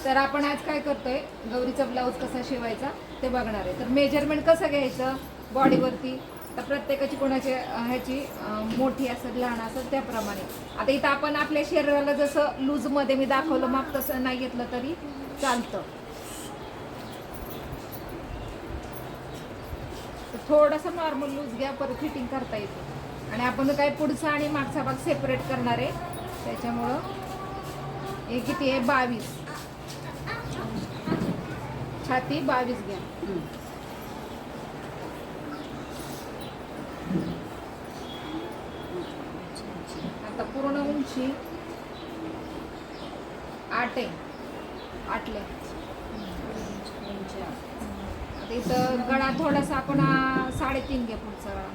तर आपण आज काय करतोय, गौरीचा ब्लाऊज कसा शिवायचा ते बघणार आहे. तर मेजरमेंट कसं घ्यायचं बॉडीवरती, तर प्रत्येकाची कोणाची ह्याची मोठी असेल लहान असेल त्याप्रमाणे. आता इथं आपण आपल्या शरीराला जसं लूजमध्ये मी दाखवलं माप तसं नाही घेतलं तरी चालतं. तर थोडंसं नॉर्मल लूज घ्या, परत फिटिंग करता येते. आणि आपण काय पुढचा आणि मागचा भाग सेपरेट करणार आहे, त्याच्यामुळं हे किती आहे 22, छाती 22 घ्या. आता पूर्ण उंची 8 आहे, 8ला. आता इथं गळा थोडासा आपण 3.5 घ्या पुढचा गळा.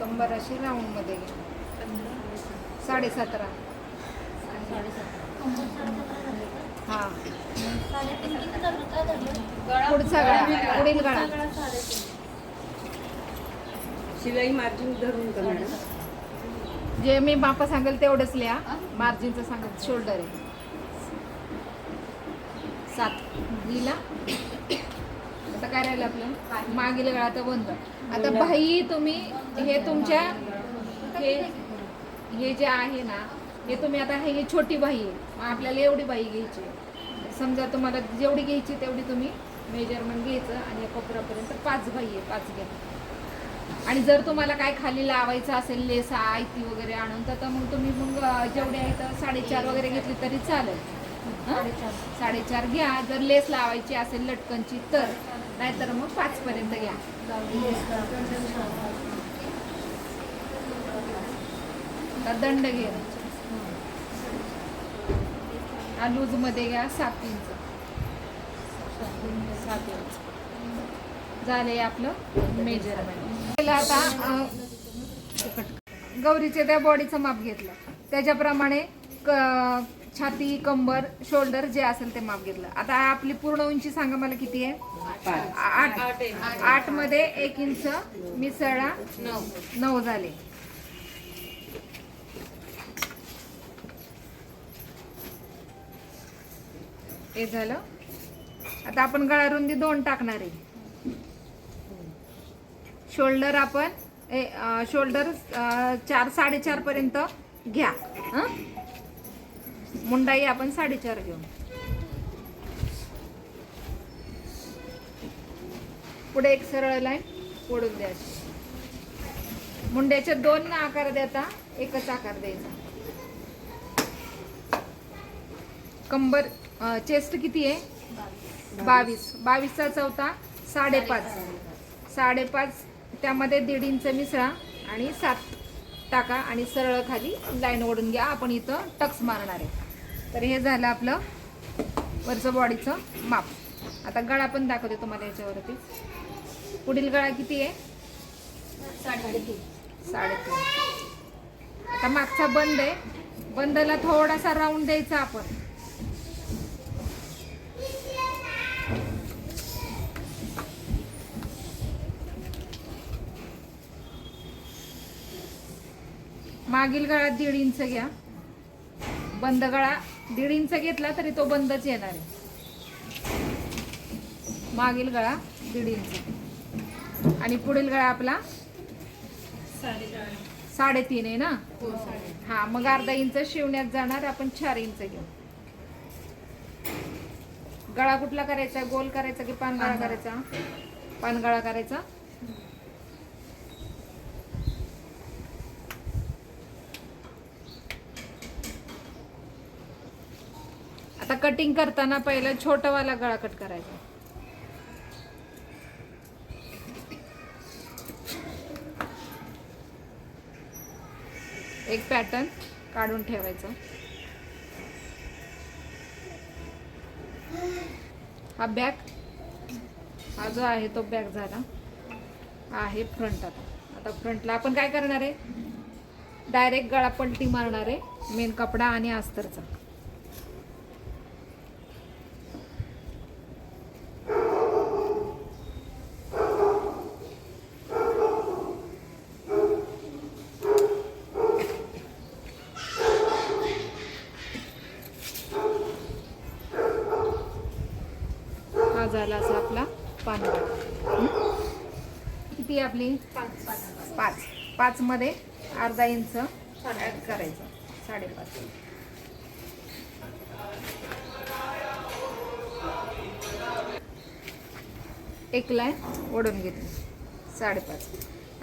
कंबर अशी राऊंड मध्ये घ्या. 17.5. हा पुढचा गळा, पुढील गळा. शिलाई मार्जिन धरून का मॅडम? जे मी मापा सांगेल तेवढंच लिहा. मार्जिनचं सांगेल शोल्डर आहे 7 लिहिला. आता काय राहिलं आपलं, मागील गळा तर बंद. आता बाही तुम्ही हे तुमच्या हे जे आहे ना, हे तुम्ही आता हे छोटी बाही आहे, मग आपल्याला एवढी बाही घ्यायची. समजा तुम्हाला जेवढी घ्यायची तेवढी तुम्ही मेजरमेंट घ्यायचं आणि कोपऱ्यापर्यंत 5 बाही आहे, 5 घ्या. आणि जर तुम्हाला काय खाली लावायचं असेल लेस आयती वगैरे आणून, तर मग तुम्ही मग जेवढे आहे तर 4.5 वगैरे घेतली तरी चालेल. 4.5 घ्या जर लेस लावायची असेल लटकनची तर, नाहीतर मग 5 पर्यंत घ्या. दंड घ्या, लूज मध्ये घ्या 7 इंच. 7 इंच झाले आपलं मेजरमेंट. आता गौरीचे त्या बॉडीचं माप घेतलं, त्याच्याप्रमाणे छाती, कंबर, शोल्डर जे असेल ते माप घेतलं. आता आपली पूर्ण उंची सांगा मला किती आहे? 8 मध्ये 1 इंच मिसळा 9 झाले. हे झालं. आता आपण गळा रुंदी 2 टाकणार आहे. शोल्डर आपण शोल्डर 4-4.5 पर्यंत घ्या. मुंडाई आपण 4.5 घेऊ. पुढे एक सरळ लाईन ओढून द्यायची. मुंड्याचे 2 आकार देता, एकच आकार द्यायचा. कंबर चेस्ट किती आहे? 22. 22चा चौथा 5.5. त्यामध्ये 1.5 इंच मिसळा आणि 7 टाका आणि सरळ खाली लाईन ओढून घ्या. आपण इथं टक्स मारणार आहे. तर हे झालं आपलं वरचं बॉडीचं माप. आता गळा पण दाखवते तुम्हाला याच्यावरती. पुढील गळा किती आहे? 3.5. आता मागचा बंद आहे, बंदला थोडासा राऊंड द्यायचा आपण. मागील गळा 1.5 इंच घ्या. बंद गळा 1.5 इंच घेतला तरी तो बंदच येणार आहे. मागील गळा 1.5 इंच आणि पुढील गळा आपला 3.5 आहे ना. हा, मग अर्धा इंच शिवण्यात जाणार. आपण 4 इंच घेऊ. गळा कुठला करायचा? गोल करायचा की पानगळा करायचा? पानगळा करायचा. आता कटिंग करताना पहिला छोटावाला गळा कट करायचा. एक पॅटर्न काढून ठेवायचा. हा बॅक, हा जो आहे तो बॅक झाला. हा आहे फ्रंट. आता फ्रंटला आपण काय करणार आहे? डायरेक्ट गळा पलटी मारणार आहे, मेन कपडा आणि अस्तरचा. किती आहे आपली? 5. 5 मध्ये अर्धा इंच ऍड करायचं, 5.5. एक लाईन ओढून घेतली, 5.5.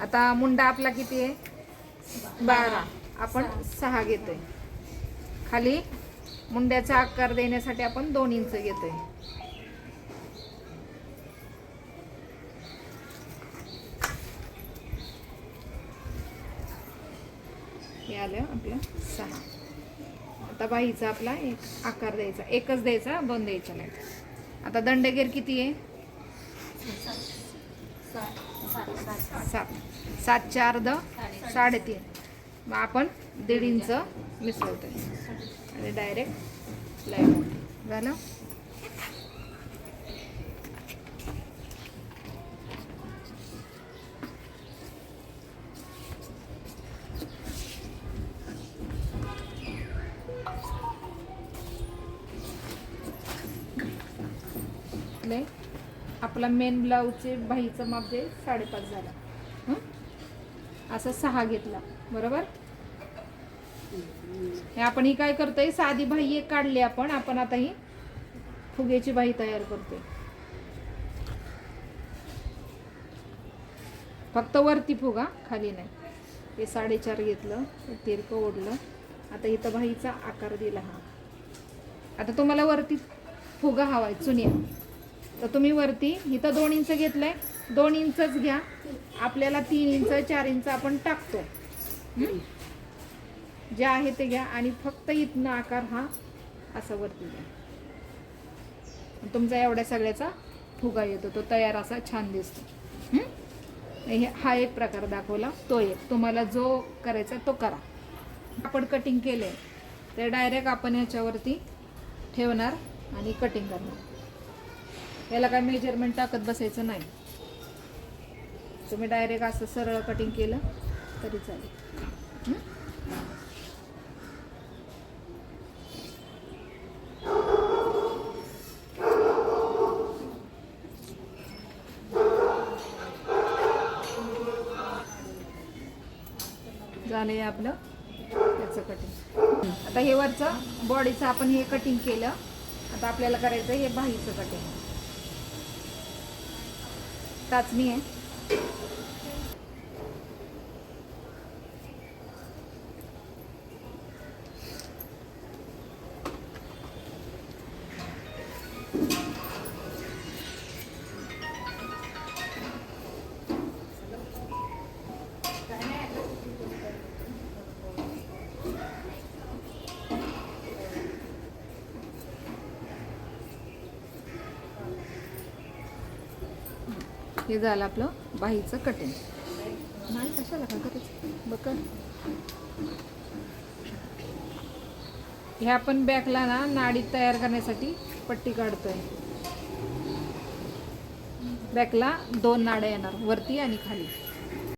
आता मुंडा आपला किती आहे? 12. आपण 6 घेतोय. खाली मुंड्याचा आकार देण्यासाठी आपण 2 इंच घेतोय. हे आलं आपलं 6. आता बाहीचा आपला एक आकार द्यायचा, एकच द्यायचा, 2 द्यायच्या नाही. आता दंडगेर किती आहे? 7. 7 अर्ध 3.5. मग आपण 1.5 इंच मिसळतोय आणि डायरेक्ट लाईन झालं. आपला मेन ब्लाऊजचे बाहीचं माप जे 5.5 झाला. असं 6 घेतला, बरोबर. हे आपण ही काय करतोय, साधी बाही एक काढली आपण आता ही फुग्याची बाही तयार करतोय. फक्त वरती फुगा, खाली नाही. हे 4.5 घेतलं, तिरकं ओढलं. आता इथं बाहीचा आकार दिला हा. आता तुम्हाला वरती फुगा हवाय चुन्या, तर तुम्ही वरती इथं 2 इंच घेतलंय, 2 इंचच घ्या. आपल्याला 3 इंच 4 इंच आपण टाकतो, जे आहे ते घ्या. आणि फक्त इथनं आकार हा असा वरती घ्या. तुमचा एवढ्या सगळ्याचा फुगा येतो, तो तयार असा छान दिसतो. हा एक प्रकार दाखवला, तो एक. तुम्हाला जो करायचा तो करा. आपण कटिंग केलंय ते डायरेक्ट आपण ह्याच्यावरती ठेवणार आणि कटिंग करणार. याला काय मेजरमेंट टाकत बसायचं नाही. तुम्ही डायरेक्ट असं सरळ कटिंग केलं तरी चालेल. झालंय आपलं याचं कटिंग. आता हे वरचं बॉडीचं आपण हे कटिंग केलं. आता आपल्याला करायचं हे बाहीचं कटिंग. टाचणी आहे. हे झालं आपलं बाहीचं कटिंग. नाही कशाला का करायचं बघ. हे आपण बॅकला ना नाडी तयार करण्यासाठी पट्टी काढतोय. बॅकला 2 नाड्या येणार, वरती आणि खाली.